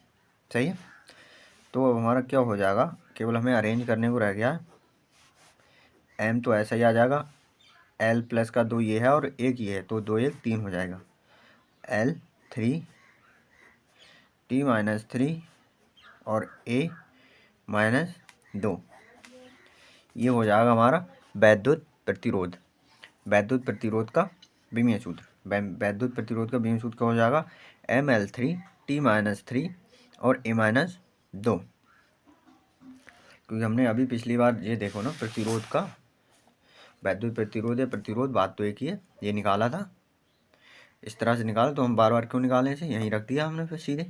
सही है। तो अब हमारा क्या हो जाएगा, केवल हमें अरेंज करने को रह गया। m तो ऐसा ही आ जाएगा, L प्लस का 2 ये है और 1 ये है तो 2 1 3 हो जाएगा, L3 t-3 और a-2। ये हो जाएगा हमारा वैद्युत प्रतिरोध, वैद्युत प्रतिरोध का विमीय सूत्र। वैद्युत प्रतिरोध का विमीय सूत्र क्या हो जाएगा, ml3 t-3 और a-2। क्योंकि हमने अभी पिछली बार ये देखो ना, प्रतिरोध का, वैद्युत प्रतिरोध या प्रतिरोध बात तो एक ही है, ये निकाला था। इस तरह से निकाला तो हम बार बार क्यों निकालें इसे, यहीं रख दिया हमने फिर सीधे।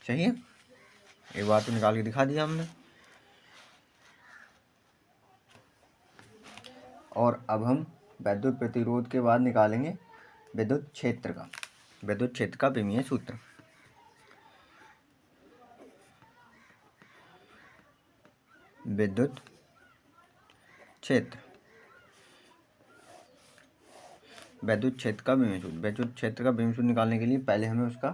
सही है, एक बार तो निकाल के दिखा दिया हमने। और अब हम वैद्युत प्रतिरोध के बाद निकालेंगे विद्युत क्षेत्र का, विद्युत क्षेत्र का विमीय सूत्र। विद्युत क्षेत्र, वैद्युत क्षेत्र का विमीय सूत्र। वैद्युत क्षेत्र का विमीय सूत्र निकालने के लिए पहले हमें उसका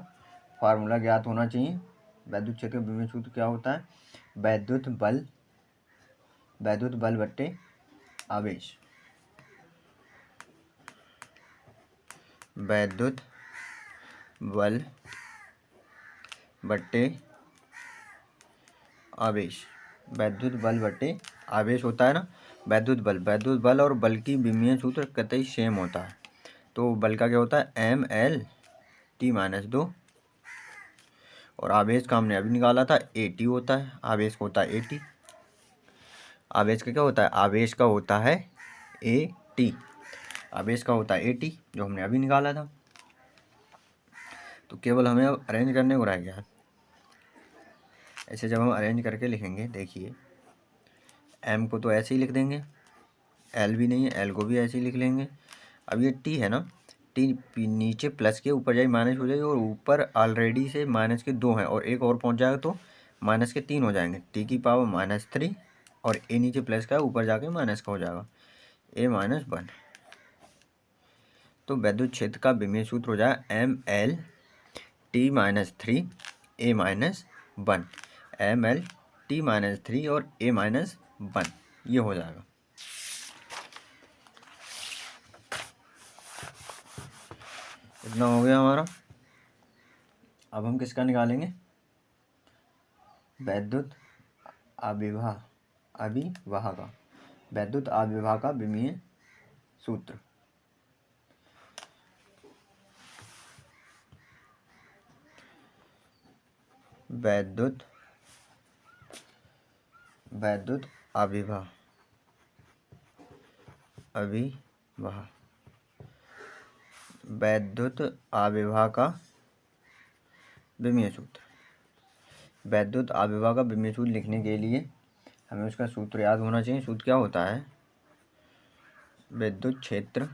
फार्मूला ज्ञात होना चाहिए। वैद्युत क्षेत्र का विमीय सूत्र क्या होता है, वैद्युत बल बट्टे आवेश, वैद्युत बल बट्टे आवेश, वैद्युत बल बट्टे आवेश होता है ना। वैद्युत बल और बल की विमीय सूत्र कतई सेम होता है। तो बल का क्या होता है mL/t-2 और आवेश का हमने अभी निकाला था AT होता है। आवेश का होता है AT। आवेश का क्या होता है? आवेश का होता है AT। आवेश का होता है AT जो हमने अभी निकाला था। तो केवल हमें अब अरेंज करने को रह गया है। ऐसे जब हम अरेंज करके लिखेंगे, देखिए M को तो ऐसे ही लिख देंगे, L भी नहीं है, L को भी ऐसे ही लिख लेंगे। अब ये T है ना, T नीचे प्लस के ऊपर जाए माइनस हो जाएगी और ऊपर ऑलरेडी से माइनस के 2 हैं और एक और पहुंच जाएगा तो माइनस के 3 हो जाएंगे। T⁻³ और A नीचे प्लस का ऊपर जाके माइनस का हो जाएगा A-1। तो वैद्युत क्षेत्र का विमीय सूत्र हो जाएगा mL/t-3 A-1 mL/t-3 और A-1 ये हो जाएगा। इतना हो गया हमारा। अब हम किसका निकालेंगे? वैद्युत आविर्भाव का वैद्युत आविर्भाव का विमीय सूत्र। वैद्युत आविर्भाव वैद्युत आविर्भाव का विमीय सूत्र। वैद्युत आविर्भाव का विमीय सूत्र लिखने के लिए हमें उसका सूत्र याद होना चाहिए। सूत्र क्या होता है? विद्युत क्षेत्र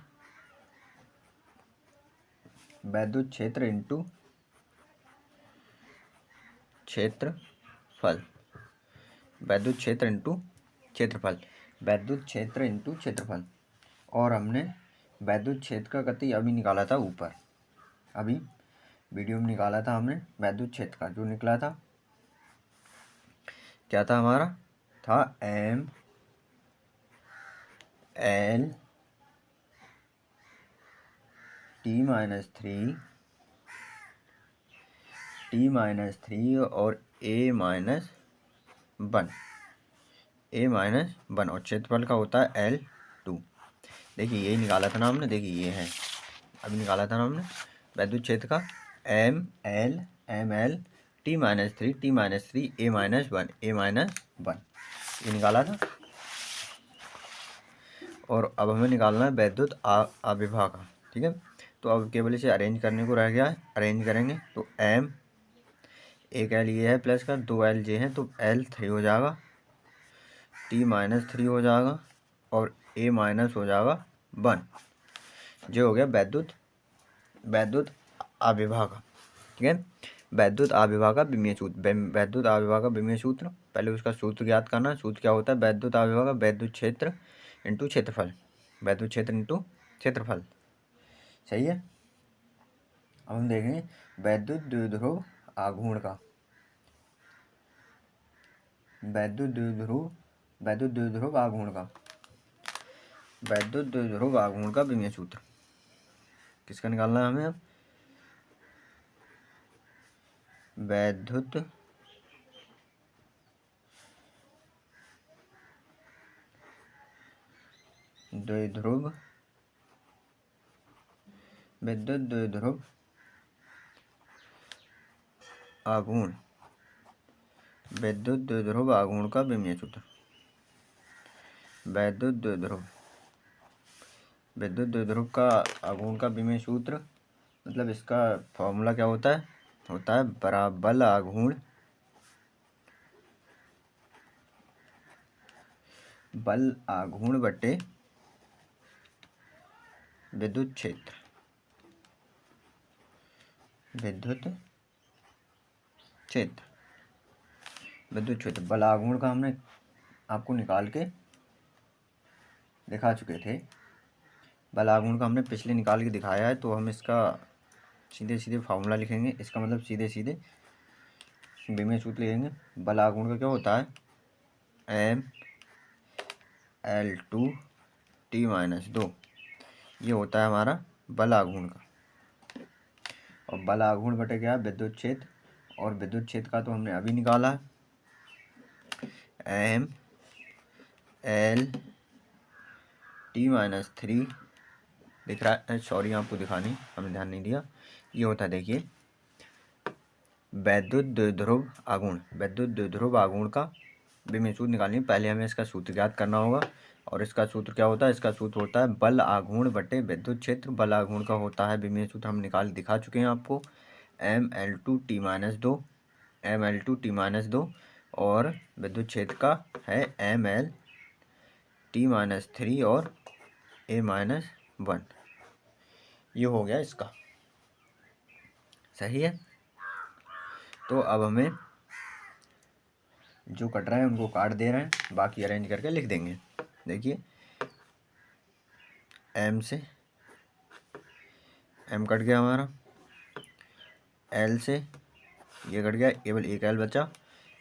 इंटू क्षेत्रफल। विद्युत क्षेत्र इंटू क्षेत्रफल। और हमने वैद्युत क्षेत्र का गति अभी निकाला था ऊपर, अभी वीडियो में निकाला था हमने वैद्युत क्षेत्र का। जो निकला था क्या था हमारा? था mL/t-3 और A-1 और क्षेत्रफल का होता है L2। देखिए यही निकाला था ना हमने, देखिए ये है, अभी निकाला था ना हमने वैद्युत क्षेत्र का mL/t-3 A-1 ये निकाला था। और अब हमें निकालना है वैद्युत आविर्भाव का। ठीक है, तो अब केवल इसे अरेंज करने को रह गया है। अरेंज करेंगे तो M, एक L ये है प्लस का, 2 L ये हैं तो L3 हो जाएगा, T-3 हो जाएगा और A- हो जाएगा 1। जो हो गया वैद्युत आविर्भाव का। ठीक है, वैद्युत आविर्भाव का विमीय सूत्र। वैद्युत आविर्भाव का विमीय सूत्र, पहले उसका सूत्र याद करना। सूत्र क्या होता है? वैद्युत आविर्भाव का वैद्युत क्षेत्र इंटू क्षेत्रफल। वैद्युत क्षेत्र इंटू क्षेत्रफल, सही है। अब हम देखेंगे वैद्युत द्विध्रुव आघूर्ण का। वैद्युत द्विध्रुव आघूर्ण का विमीय सूत्र किसका निकालना है हमें? अब वैद्युत द्विध्रुव आघूर्ण का विमीय सूत्र। विद्युत द्विध्रुव का आघूर्ण का विमीय सूत्र मतलब इसका फॉर्मूला क्या होता है? होता है बल आघूर्ण बटे विद्युत क्षेत्र। बल आघूर्ण का हमने आपको निकाल के दिखा चुके थे। बल आघूर्ण का हमने पिछले निकाल के दिखाया है, तो हम इसका सीधे फार्मूला लिखेंगे। इसका मतलब सीधे विमीय सूत्र लिखेंगे। बल आघूर्ण का क्या होता है? mL/t-2 ये होता है हमारा बल आघूर्ण का। और बल आघूर्ण बटे क्या है? विद्युत क्षेत्र। और विद्युत क्षेत्र का तो हमने अभी निकाला है, mL/t-2 T-3 दिख रहा है, सॉरी आपको दिखानी हमने ध्यान नहीं दिया। ये होता है, देखिए, वैद्युत द्विध्रुव आघूर्ण। वैद्युत द्विध्रुव आघूर्ण का विमीय सूत्र निकालनी, पहले हमें इसका सूत्र ज्ञात करना होगा। और इसका सूत्र क्या होता है? इसका सूत्र होता है बल आघूर्ण बटे विद्युत क्षेत्र। बल आघूर्ण का होता है विमीय सूत्र हम निकाल दिखा चुके हैं आपको, ML2T-2, ML2T-2, और विद्युत क्षेत्र का है ML T-3 और A-1। ये हो गया इसका, सही है। तो अब हमें जो कट रहे हैं उनको काट दे रहे हैं, बाकी अरेंज करके लिख देंगे। देखिए, M से M कट गया हमारा, L से ये कट गया, केवल एक L बचा,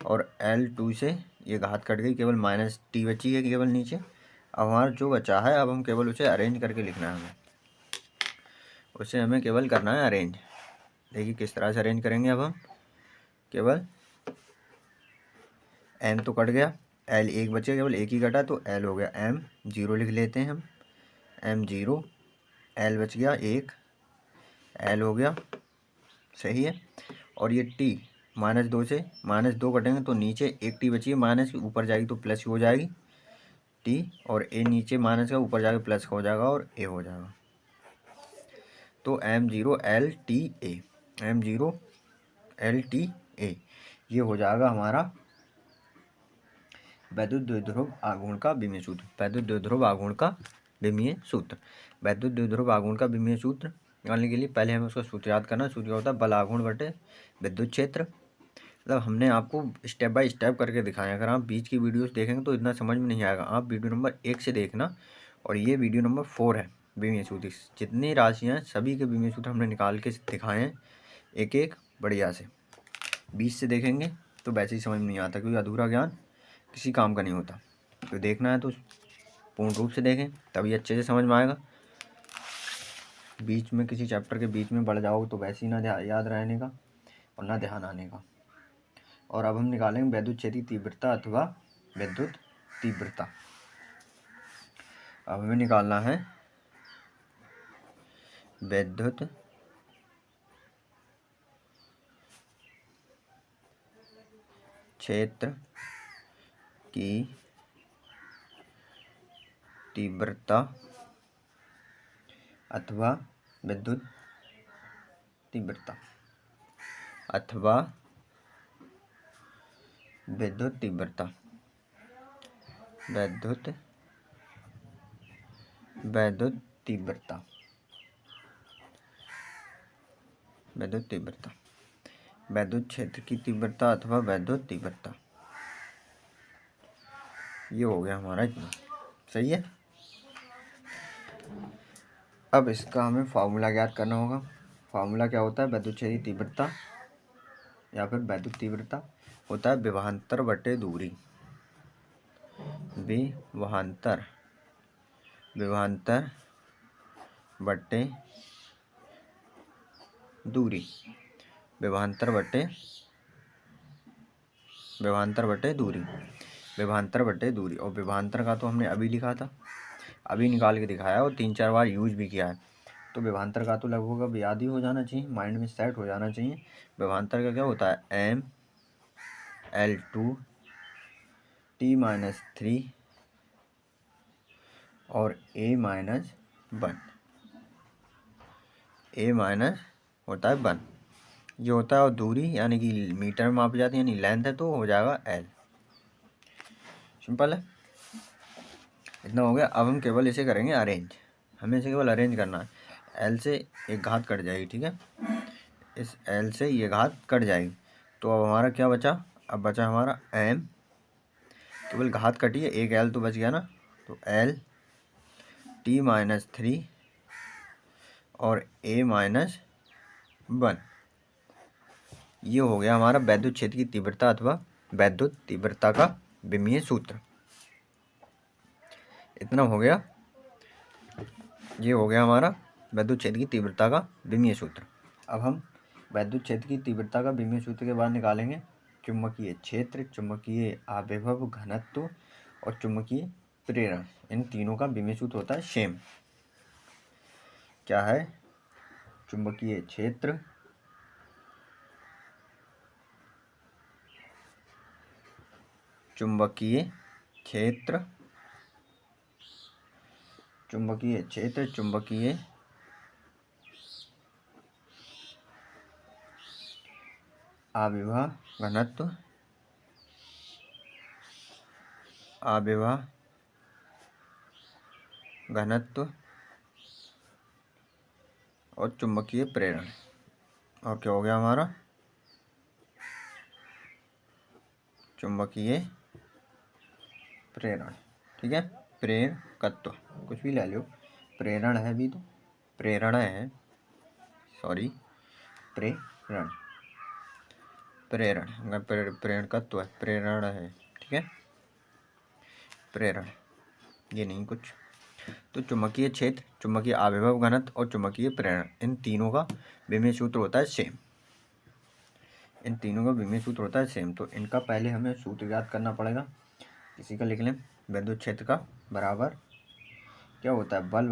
और L2 से ये घात कट गई, केवल -T बची है केवल नीचे। अब हमारा जो बचा है, अब हम केवल उसे अरेंज करके लिखना है हमें, उसे हमें केवल करना है अरेंज। देखिए किस तरह से अरेंज करेंगे। अब हम केवल M तो कट गया, L एक बचे, केवल एक ही कटा, तो L हो गया, M0 लिख लेते हैं हम, M0, L बच गया एक, L हो गया, सही है। और ये T -2 से -2 कटेंगे तो नीचे एक T बची है, माइनस की ऊपर जाएगी तो प्लस हो जाएगी T, और A नीचे माइनस का ऊपर जाकर प्लस हो जाएगा और A हो जाएगा। तो M0LTA, M0LTA ये हो जाएगा हमारा वैद्युत द्विध्रुव आघूर्ण का विमीय सूत्र। वैद्युत द्विध्रुव आघूर्ण का विमीय सूत्र। वैद्युत द्विध्रुव आघूर्ण का विमीय सूत्र निकालने के लिए पहले हमें उसका सूत्र याद करना। सूत्र क्या होता है? बल आघूर्ण बटे विद्युत क्षेत्र। मतलब हमने आपको स्टेप बाय स्टेप करके दिखाया। अगर आप बीच की वीडियोस देखेंगे तो इतना समझ में नहीं आएगा। आप वीडियो नंबर 1 से देखना, और ये वीडियो नंबर 4 है विमीय सूत्र। जितनी राशियाँ सभी के विमीय सूत्र हमने निकाल के दिखाए हैं एक एक बढ़िया से। बीच से देखेंगे तो वैसे ही समझ में नहीं आता, क्योंकि अधूरा ज्ञान किसी काम का नहीं होता। तो देखना है तो पूर्ण रूप से देखें, तभी अच्छे से समझ में आएगा। बीच में किसी चैप्टर के बीच में बढ़ जाओगे तो वैसे ही ना याद रहने का और ना ध्यान आने का। और अब हम निकालेंगे वैद्युत क्षेत्र की तीव्रता अथवा विद्युत तीव्रता। अब हमें निकालना है विद्युत क्षेत्र की तीव्रता अथवा विद्युत तीव्रता, अथवा विद्युत तीव्रता, विद्युत तीव्रता, विद्युत तीव्रता, विद्युत क्षेत्र की तीव्रता अथवा विद्युत तीव्रता। ये हो गया हमारा इतना, सही है। अब इसका हमें फार्मूला ज्ञात करना होगा। फार्मूला क्या होता है? विद्युत क्षेत्र की तीव्रता या फिर विद्युत तीव्रता होता है विभवांतर बटे दूरी। विभवांतर बटे दूरी, विभवांतर बटे दूरी। और विभवांतर का तो हमने अभी लिखा था, अभी निकाल के दिखाया और 3-4 बार यूज भी किया है। तो विभवांतर का तो लगभग अब याद ही हो जाना चाहिए, माइंड में सेट हो जाना चाहिए। विभवांतर का क्या होता है? ML2T-3 और A-1, A- होता है 1, ये होता है। और दूरी यानी कि मीटर में मापी जाती है, यानी लेंथ है, तो हो जाएगा L। सिंपल है, इतना हो गया। अब हम केवल इसे करेंगे अरेंज। हमें इसे केवल अरेंज करना है। L से एक घात कट जाएगी, ठीक है, इस L से ये घात कट जाएगी। तो अब हमारा क्या बचा? अब बचा हमारा M, केवल घात कटी है, एक L तो बच गया ना, तो LT-3 और A-1। ये हो गया हमारा वैद्युत क्षेत्र की तीव्रता अथवा वैद्युत तीव्रता का विमीय सूत्र। इतना हो गया, ये हो गया हमारा वैद्युत क्षेत्र की तीव्रता का विमीय सूत्र। अब हम वैद्युत क्षेत्र की तीव्रता का विमीय सूत्र के बाद निकालेंगे चुंबकीय क्षेत्र, चुंबकीय आविभव घनत्व और चुंबकीय प्रेरण, इन तीनों का विमीय सूत्र होता है सेम। क्या है? चुंबकीय क्षेत्र, चुंबकीय क्षेत्र, चुंबकीय क्षेत्र, चुंबकीय आविभव घनत्व, आविभव घनत्व और चुंबकीय प्रेरण। और क्या हो गया हमारा? चुंबकीय प्रेरण। ठीक है, प्रेरकत्व कुछ भी ले लो, प्रेरण है भी तो, प्रेरण है, सॉरी, प्रेरण, प्रेरण प्रेरकत्व है, प्रेरण है। ठीक है, प्रेरण, ये नहीं कुछ। तो चुंबकीय क्षेत्र, चुंबकीय आविभव घनत्व और चुंबकीय प्रेरण, इन तीनों का विमीय सूत्र होता है सेम। इन तीनों का विमीय सूत्र होता है सेम। तो इनका पहले हमें सूत्र याद करना पड़ेगा। किसी का लिख लें, विद्युत क्षेत्र का बराबर क्या होता है? बल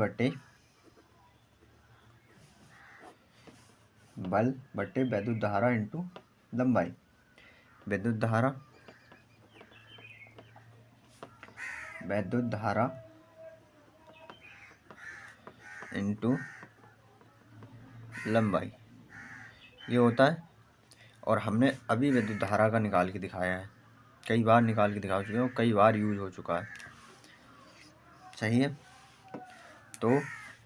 बट्टे विद्युत धारा इंटू लंबाई। विद्युत धारा इंटू लंबाई, ये होता है। और हमने अभी विद्युत धारा का निकाल के दिखाया है, कई बार निकाल के दिखा चुके हैं और कई बार यूज हो चुका है। सही है। तो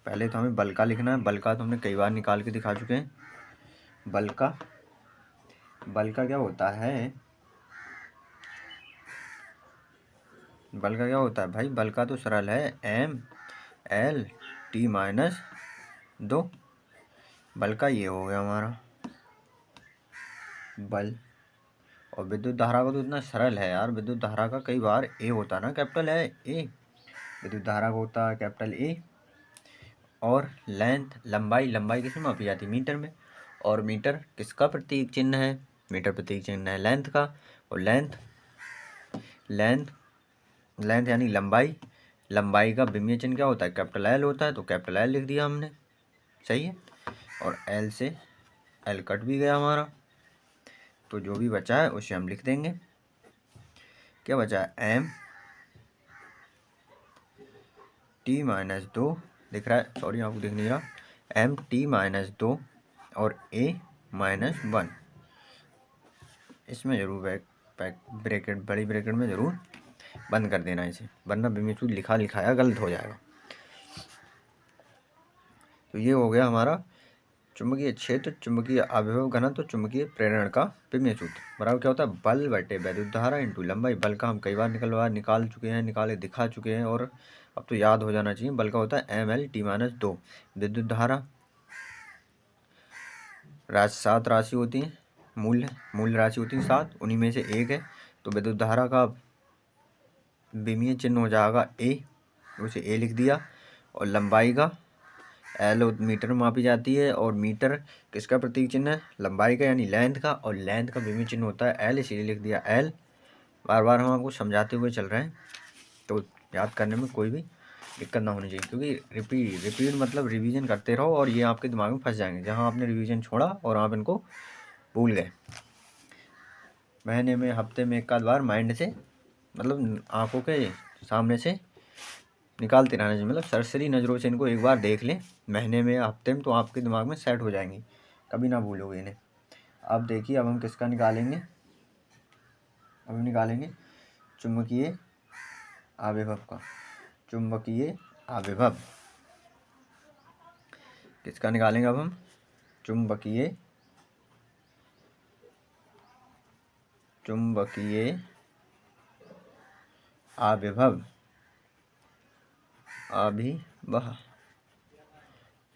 पहले तो हमें बल का लिखना है। बल का तो हमने कई बार निकाल के दिखा चुके हैं। बल का क्या होता है? बल का क्या होता है भाई? बल का तो सरल है, mL/T-2। बल का ये हो गया हमारा बल। और विद्युत धारा का तो इतना सरल है यार, विद्युत धारा का कई बार ए होता है ना, कैपिटल है ए। विद्युत धारा का होता है कैपिटल ए। और लेंथ, लंबाई किस में मापी जाती है? मीटर में। और मीटर किसका प्रतीक चिन्ह है? मीटर प्रतीक चिन्ह है लेंथ का। और लेंथ यानी लंबाई का विमीय चिन्ह क्या होता है? कैपिटल एल होता है, तो कैपिटल एल लिख दिया हमने। सही है। और एल से एल कट भी गया हमारा, तो जो भी बचा है उसे हम लिख देंगे। क्या बचा है? m/2 दिख रहा है, सॉरी आपको दिख नहीं रहा, m/2 और a-1। इसमें जरूर ब्रैकेट, बड़ी ब्रैकेट में जरूर बंद कर देना इसे, वरना विमीय सूत्र लिखाया गलत हो जाएगा। तो ये हो गया हमारा चुंबकीय क्षेत्र, चुंबकीय आविभव घनत्व, चुंबकीय प्रेरण का विमीय सूत्र बराबर क्या होता है? बल बटे विद्युत धारा इंटू लंबाई। बल का हम कई बार निकाल चुके हैं, निकाले दिखा चुके हैं, और अब तो याद हो जाना चाहिए। बल का होता है mL/T-2। विद्युत धारा 7 राशि होती है, मूल राशि होती है 7, उन्हीं में से एक है। तो विद्युत धारा का विमीय चिन्ह हो जाएगा ए, उसे ए लिख दिया। और लंबाई का एल मीटर में मापी जाती है, और मीटर किसका प्रतीक चिन्ह है? लंबाई का, यानी लेंथ का। और लेंथ का विमीय चिन्ह होता है एल, इसीलिए लिख दिया एल। बार बार हम आपको समझाते हुए चल रहे हैं, तो याद करने में कोई भी दिक्कत ना होनी चाहिए। क्योंकि रिपीट मतलब रिवीजन करते रहो, और ये आपके दिमाग में फंस जाएंगे। जहाँ आपने रिवीजन छोड़ा और आप इनको भूल गए, महीने में, हफ्ते में एक आध बार माइंड से, मतलब आंखों के सामने से निकालते रहना चाहिए। मतलब सरसरी नज़रों से इनको एक बार देख लें महीने में, हफ्ते में, तो आपके दिमाग में सेट हो जाएंगी, कभी ना भूलोगे इन्हें। अब देखिए, अब हम किसका निकालेंगे? अब हम निकालेंगे चुंबकीय आविभव का। चुंबकीय आविभव किसका निकालेंगे अब हम? चुंबकीय आविभव,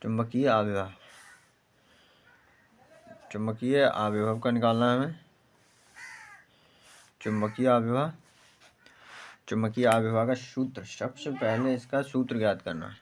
चुंबकीय आविभव का निकालना है हमें। चुंबकीय आविभव का सूत्र, सबसे पहले इसका सूत्र ज्ञात करना है।